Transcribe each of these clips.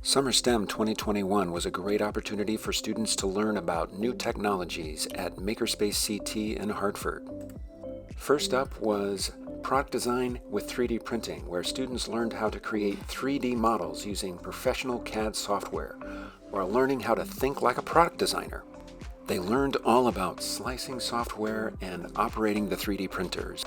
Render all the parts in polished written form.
Summer STEM 2021 was a great opportunity for students to learn about new technologies at MakerspaceCT in Hartford. First up was product design with 3D printing, where students learned how to create 3D models using professional CAD software, while learning how to think like a product designer. They learned all about slicing software and operating the 3D printers.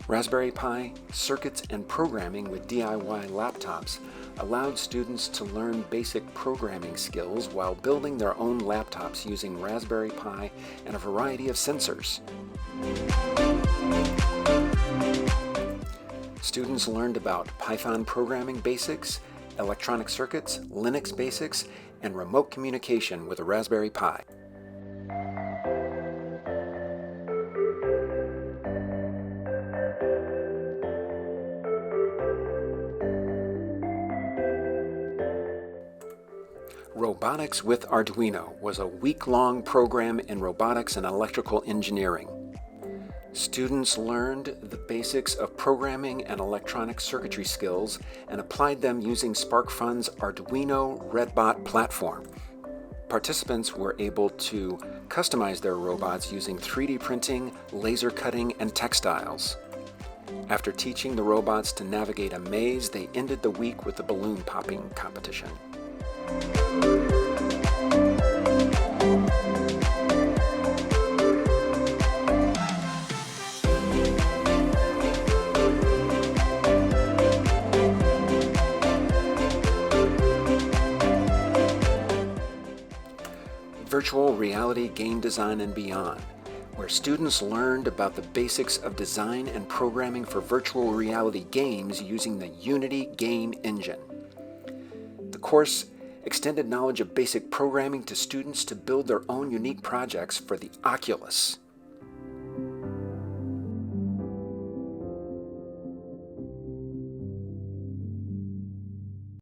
Raspberry Pi, circuits, and programming with DIY laptops allowed students to learn basic programming skills while building their own laptops using Raspberry Pi and a variety of sensors. Students learned about Python programming basics, electronic circuits, Linux basics, and remote communication with a Raspberry Pi. Robotics with Arduino was a week-long program in robotics and electrical engineering. Students learned the basics of programming and electronic circuitry skills and applied them using Sparkfun's Arduino RedBot platform. Participants were able to customize their robots using 3D printing, laser cutting, and textiles. After teaching the robots to navigate a maze, they ended the week with a balloon popping competition. Virtual reality game design and beyond, where students learned about the basics of design and programming for virtual reality games using the Unity game engine. The course extended knowledge of basic programming to students to build their own unique projects for the Oculus.